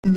Hello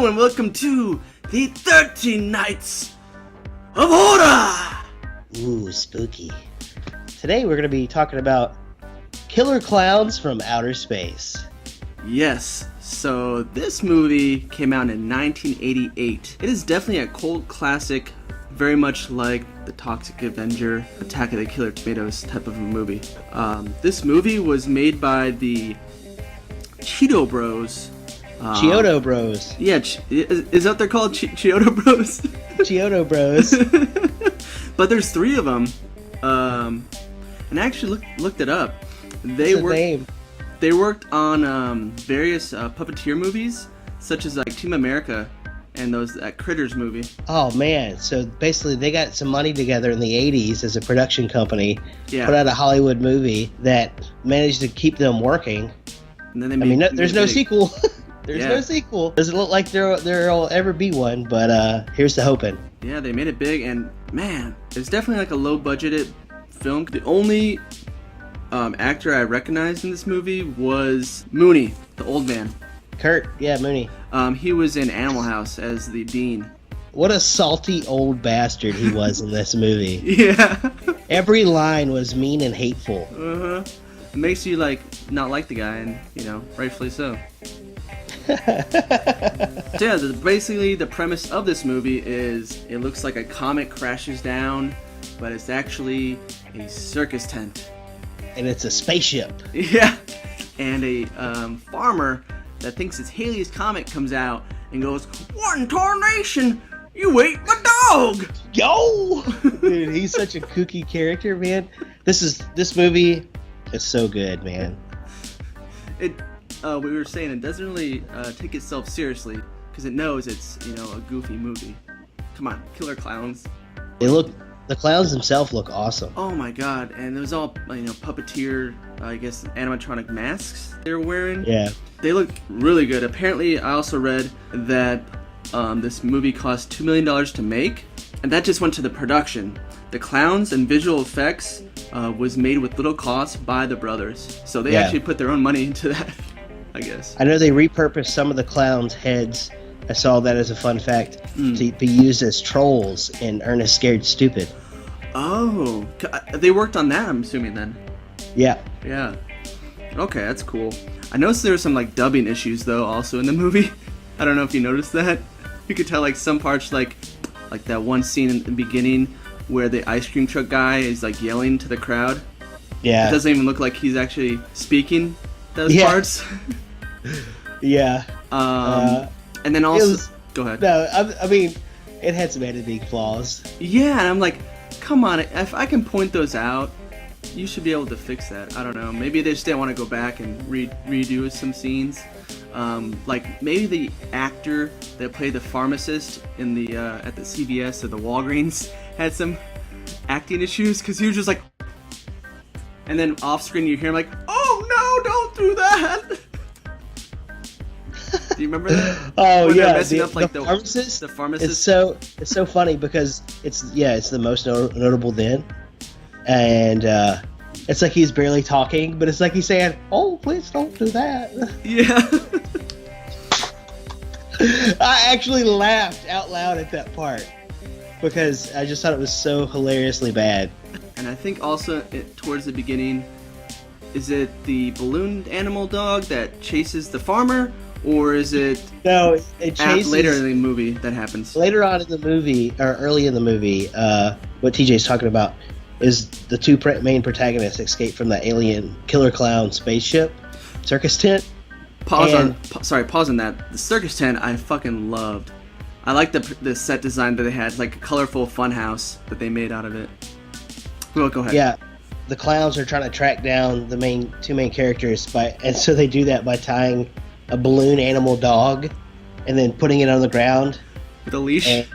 and welcome to the 13 Nights of Horror! Ooh, spooky. Today we're going to be talking about killer clowns from outer space. Yes, so this movie came out in 1988. It is definitely a cult classic, very much like The Toxic Avenger, Attack of the Killer Tomatoes type of a movie. This movie was made by the Chiodo Bros. Chiodo Bros. Yeah, is that what they're called? Chiodo Bros? Chiodo Bros. But there's three of them. And I actually looked it up. They worked on various puppeteer movies, such as like Team America and that Critters movie. Oh man, so basically they got some money together in the 80s as a production company, put out a Hollywood movie that managed to keep them working. And then there's no sequel. There's no sequel. Doesn't look like there'll ever be one, but here's to hoping. Yeah, they made it big, and man, it's definitely like a low-budgeted film. The only actor I recognized in this movie was Mooney, the old man. Kurt, yeah, Mooney. He was in Animal House as the dean. What a salty old bastard he was in this movie. Yeah. Every line was mean and hateful. Uh-huh. It makes you not like the guy, and rightfully so. So yeah, basically the premise of this movie is it looks like a comet crashes down, but it's actually a circus tent. And it's a spaceship. Yeah. And a farmer that thinks it's Halley's Comet comes out and goes, "What in tarnation? You ate my dog!" Yo! Dude, he's such a kooky character, man. This movie is so good, man. We were saying it doesn't really take itself seriously because it knows it's a goofy movie. Come on, killer clowns. The clowns themselves look awesome. Oh my god! And it was all puppeteer, I guess animatronic masks they were wearing. Yeah, they look really good. Apparently, I also read that this movie cost $2 million to make, and that just went to the production. The clowns and visual effects was made with little cost by the brothers, so they actually put their own money into that. I guess. I know they repurposed some of the clowns' heads. I saw that as a fun fact to be used as trolls in Ernest Scared Stupid. Oh, they worked on that, I'm assuming then. Yeah. Yeah. Okay, that's cool. I noticed there were some dubbing issues though, also in the movie. I don't know if you noticed that. You could tell some parts like that one scene in the beginning where the ice cream truck guy is yelling to the crowd. Yeah. It doesn't even look like he's actually speaking those parts. Yeah. And then also, go ahead. No, I mean, it had some editing flaws. Yeah, and I'm like, come on, if I can point those out, you should be able to fix that. I don't know. Maybe they just didn't want to go back and redo some scenes. Maybe the actor that played the pharmacist in the at the CVS or the Walgreens had some acting issues because he was just like, and then off screen you hear him like, "Oh no, don't do that." Do you remember that? Oh when yeah, messing up, the pharmacist. The pharmacist. It's so funny because it's the most notable then, and it's like he's barely talking, but it's like he's saying, "Oh, please don't do that." Yeah. I actually laughed out loud at that part because I just thought it was so hilariously bad. And I think also towards the beginning, is it the balloon animal dog that chases the farmer? Or is it no? It chases later in the movie that happens. Later on in the movie, or early in the movie, what TJ's talking about, is the two main protagonists escape from the alien killer clown spaceship circus tent. Pause on that. The circus tent I fucking loved. I like the set design that they had. It's like a colorful fun house that they made out of it. Well, go ahead. Yeah, the clowns are trying to track down the two main characters and so they do that by tying a balloon animal dog and then putting it on the ground with a leash. And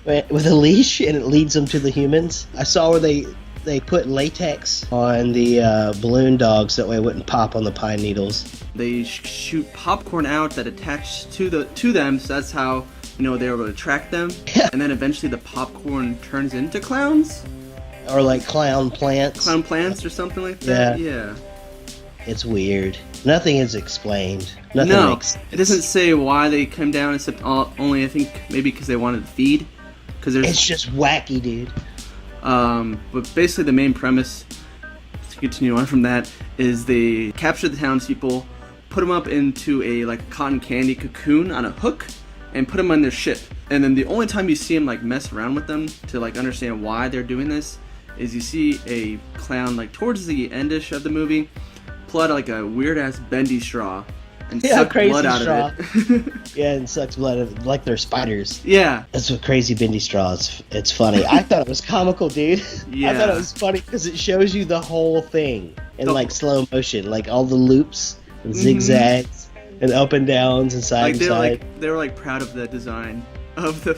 it leads them to the humans. I saw where they put latex on the balloon dogs that way it wouldn't pop on the pine needles. They shoot popcorn out that attach to them, so that's how they're able to track them. Yeah. And then eventually the popcorn turns into clowns, or like clown plants or something like that. Yeah. It's weird. Nothing is explained. Nothing makes sense. It doesn't say why they come down, except only I think maybe because they wanted to feed. It's just wacky, dude. But basically the main premise, to continue on from that, is they capture the townspeople, put them up into a cotton candy cocoon on a hook, and put them on their ship. And then the only time you see them mess around with them to understand why they're doing this is you see a clown towards the endish of the movie pull out a weird ass bendy straw and suck blood out of it. Yeah, and sucks blood out of it like they're spiders. Yeah. That's what crazy bendy straw is. It's funny. I thought it was comical, dude. Yeah. I thought it was funny because it shows you the whole thing in slow motion, all the loops and zigzags and up and downs and side and side. They were proud of the design of the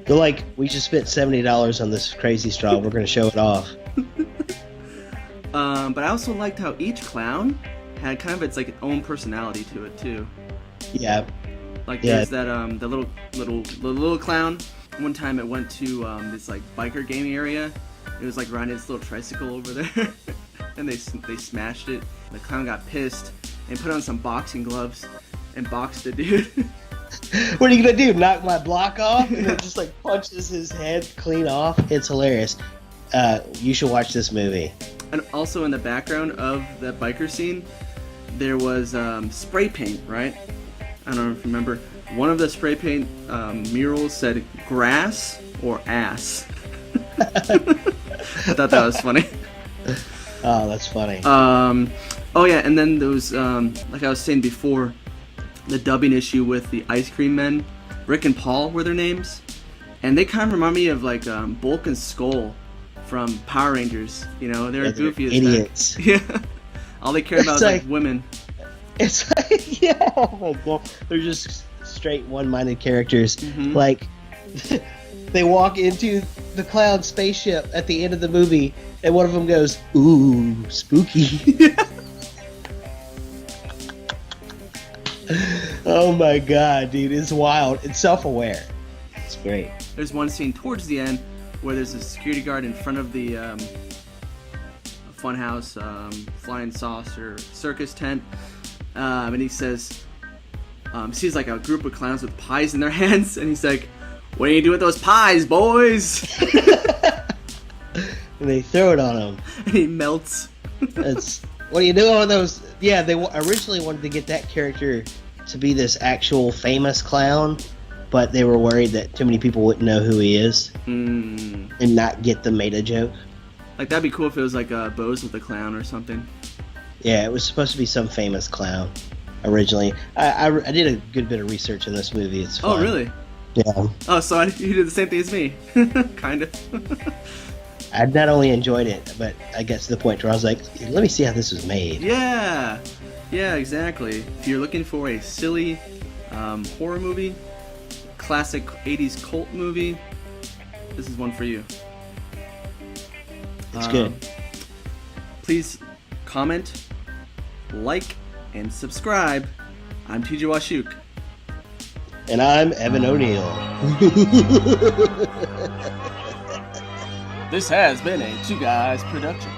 They're like, we just spent $70 on this crazy straw. We're going to show it off. But I also liked how each clown had kind of its own personality to it too. Yeah. There's that the little clown. One time it went to this biker gaming area. It was riding its little tricycle over there, and they smashed it. The clown got pissed and put on some boxing gloves and boxed the dude. What are you gonna do? Knock my block off? And then just punches his head clean off. It's hilarious. You should watch this movie. And also in the background of that biker scene, there was spray paint, right? I don't know if you remember. One of the spray paint murals said grass or ass. I thought that was funny. Oh, that's funny. Oh yeah, and then those, like I was saying before, the dubbing issue with the Ice Cream Men, Rick and Paul were their names, and they kind of remind me of Bulk and Skull from Power Rangers. They're goofy as idiots. That. Yeah, all they care about is women. It's oh my god, they're just straight one-minded characters. They walk into the clown spaceship at the end of the movie, and one of them goes, "Ooh, spooky." Oh my god, dude, it's wild. It's self-aware. It's great. There's one scene towards the end where there's a security guard in front of the funhouse, flying saucer circus tent, and he says, sees a group of clowns with pies in their hands, and he's like, "What do you do with those pies, boys?" And they throw it on him. And he melts. What do you do with those? Yeah, they originally wanted to get that character to be this actual famous clown, but they were worried that too many people wouldn't know who he is and not get the meta joke. That'd be cool if it was Bose with a clown or something. Yeah, it was supposed to be some famous clown originally. I did a good bit of research in this movie. It's fun. Oh, really? Yeah. Oh, so you did the same thing as me. Kind of. I not only enjoyed it, but I got to the point where I was like, let me see how this was made. Yeah, exactly. If you're looking for a silly horror movie, classic 80s cult movie, this is one for you. It's good. Please comment, like, and subscribe. I'm TJ Washuk. And I'm Evan O'Neill. This has been a Two Guys production.